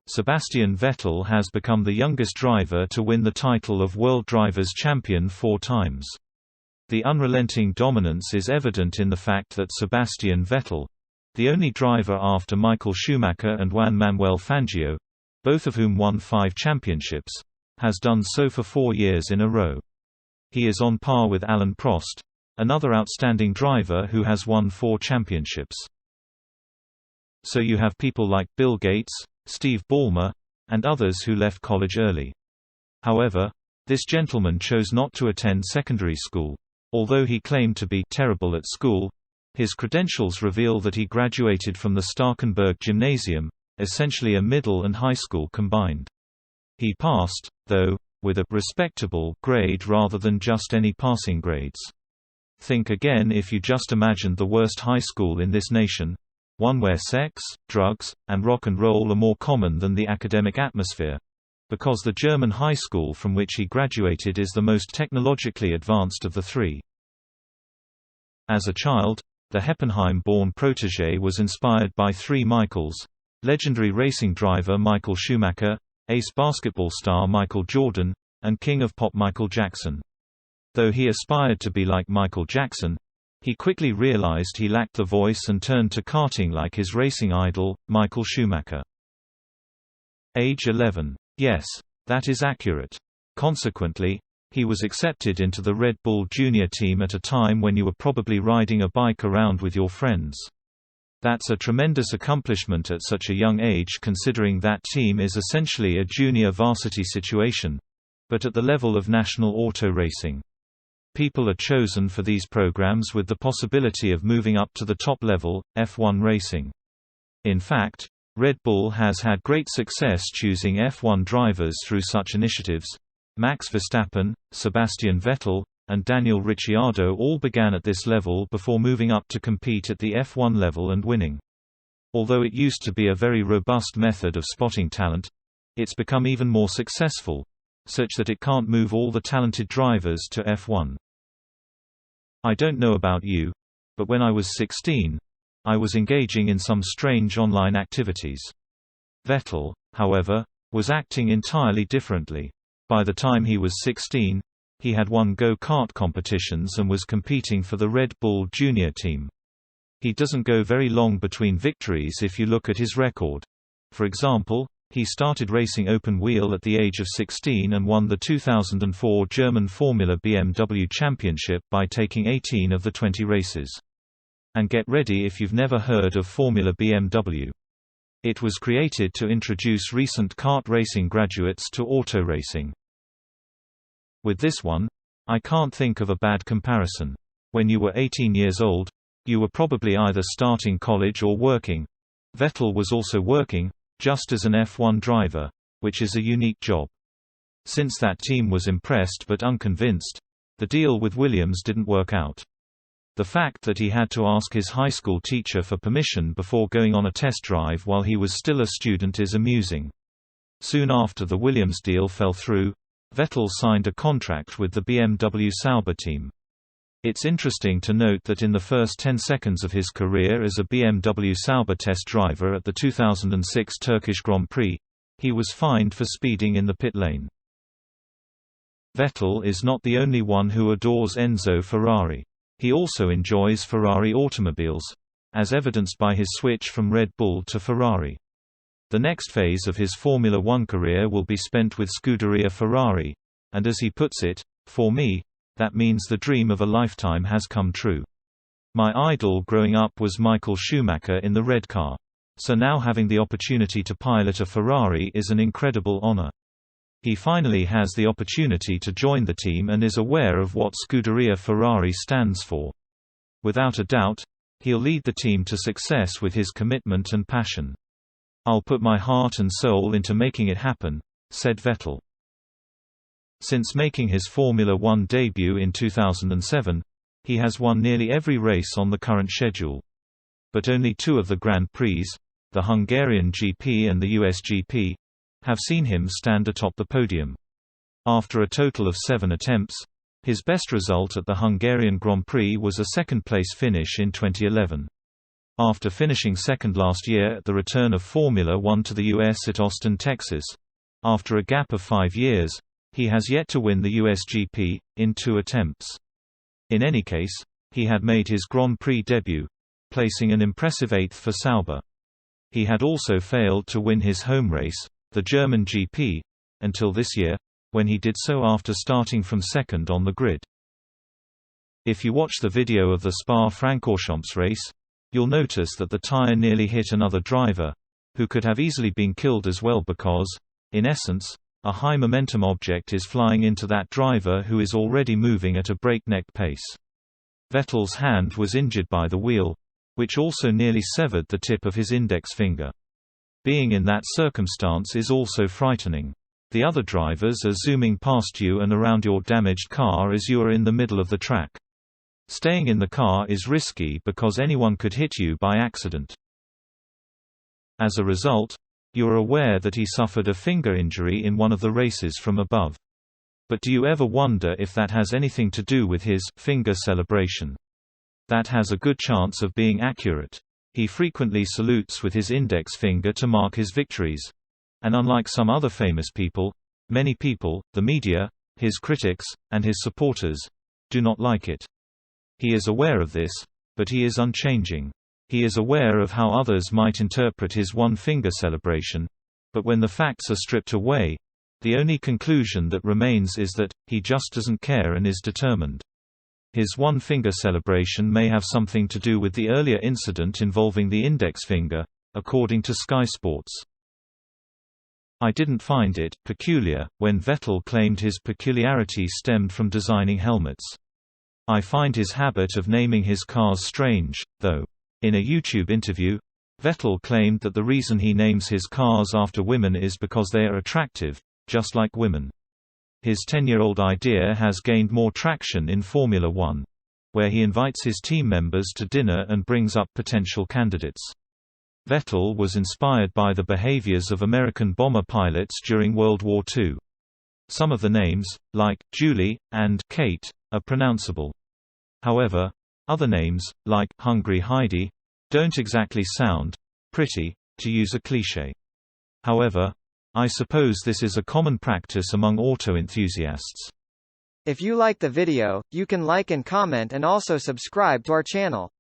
Sebastian Vettel has become the youngest driver to win the title of World Drivers' Champion 4 times. The unrelenting dominance is evident in the fact that Sebastian Vettel, the only driver after Michael Schumacher and Juan Manuel Fangio, both of whom won 5 championships, has done so for 4 years in a row. He is on par with Alain Prost, another outstanding driver who has won 4 championships. So you have people like Bill Gates, Steve Ballmer, and others who left college early. However, this gentleman chose not to attend secondary school. Although he claimed to be terrible at school, his credentials reveal that he graduated from the Starkenberg Gymnasium, essentially a middle and high school combined. He passed, though, with a respectable grade rather than just any passing grades. Think again if you just imagined the worst high school in this nation, one where sex, drugs, and rock and roll are more common than the academic atmosphere, because the German high school from which he graduated is the most technologically advanced of the 3. As a child, the Heppenheim-born protégé was inspired by 3 Michaels: legendary racing driver Michael Schumacher, ace basketball star Michael Jordan, and king of pop Michael Jackson. Though he aspired to be like Michael Jackson, he quickly realized he lacked the voice and turned to karting like his racing idol, Michael Schumacher. Age 11. Yes, that is accurate. Consequently, he was accepted into the Red Bull Junior team at a time when you were probably riding a bike around with your friends. That's a tremendous accomplishment at such a young age, considering that team is essentially a junior varsity situation, but at the level of national auto racing. People are chosen for these programs with the possibility of moving up to the top level, F1 racing. In fact, Red Bull has had great success choosing F1 drivers through such initiatives. Max Verstappen, Sebastian Vettel, and Daniel Ricciardo all began at this level before moving up to compete at the F1 level and winning. Although it used to be a very robust method of spotting talent, it's become even more successful, such that it can't move all the talented drivers to F1. I don't know about you, but when I was 16, I was engaging in some strange online activities. Vettel, however, was acting entirely differently. By the time he was 16, he had won go-kart competitions and was competing for the Red Bull Junior team. He doesn't go very long between victories if you look at his record. For example, he started racing open-wheel at the age of 16 and won the 2004 German Formula BMW Championship by taking 18 of the 20 races. And get ready if you've never heard of Formula BMW. It was created to introduce recent kart racing graduates to auto racing. With this one, I can't think of a bad comparison. When you were 18 years old, you were probably either starting college or working. Vettel was also working, just as an F1 driver, which is a unique job. Since that team was impressed but unconvinced, the deal with Williams didn't work out. The fact that he had to ask his high school teacher for permission before going on a test drive while he was still a student is amusing. Soon after the Williams deal fell through, Vettel signed a contract with the BMW Sauber team. It's interesting to note that in the first 10 seconds of his career as a BMW Sauber test driver at the 2006 Turkish Grand Prix, he was fined for speeding in the pit lane. Vettel is not the only one who adores Enzo Ferrari. He also enjoys Ferrari automobiles, as evidenced by his switch from Red Bull to Ferrari. The next phase of his Formula One career will be spent with Scuderia Ferrari, and as he puts it, "For me, that means the dream of a lifetime has come true. My idol growing up was Michael Schumacher in the red car. So now having the opportunity to pilot a Ferrari is an incredible honor." He finally has the opportunity to join the team and is aware of what Scuderia Ferrari stands for. Without a doubt, he'll lead the team to success with his commitment and passion. "I'll put my heart and soul into making it happen," said Vettel. Since making his Formula One debut in 2007, he has won nearly every race on the current schedule. But only 2 of the Grand Prix, the Hungarian GP and the US GP, have seen him stand atop the podium. After a total of 7 attempts, his best result at the Hungarian Grand Prix was a second-place finish in 2011. After finishing second last year at the return of Formula One to the US at Austin, Texas. After a gap of 5 years, he has yet to win the US GP, in 2 attempts. In any case, he had made his Grand Prix debut, placing an impressive 8th for Sauber. He had also failed to win his home race, the German GP, until this year, when he did so after starting from second on the grid. If you watch the video of the Spa-Francorchamps race, you'll notice that the tire nearly hit another driver, who could have easily been killed as well because, in essence, a high-momentum object is flying into that driver who is already moving at a breakneck pace. Vettel's hand was injured by the wheel, which also nearly severed the tip of his index finger. Being in that circumstance is also frightening. The other drivers are zooming past you and around your damaged car as you are in the middle of the track. Staying in the car is risky because anyone could hit you by accident. As a result, you are aware that he suffered a finger injury in one of the races from above. But do you ever wonder if that has anything to do with his finger celebration? That has a good chance of being accurate. He frequently salutes with his index finger to mark his victories. And unlike some other famous people, many people, the media, his critics, and his supporters, do not like it. He is aware of this, but he is unchanging. He is aware of how others might interpret his one-finger celebration, but when the facts are stripped away, the only conclusion that remains is that he just doesn't care and is determined. His one-finger celebration may have something to do with the earlier incident involving the index finger, according to Sky Sports. I didn't find it peculiar when Vettel claimed his peculiarity stemmed from designing helmets. I find his habit of naming his cars strange, though. In a YouTube interview, Vettel claimed that the reason he names his cars after women is because they are attractive, just like women. His 10-year-old idea has gained more traction in Formula One, where he invites his team members to dinner and brings up potential candidates. Vettel was inspired by the behaviors of American bomber pilots during World War II. Some of the names, like Julie and Kate, are pronounceable. However, other names, like Hungry Heidi, don't exactly sound pretty, to use a cliché. However, I suppose this is a common practice among auto enthusiasts. If you like the video, you can like and comment and also subscribe to our channel.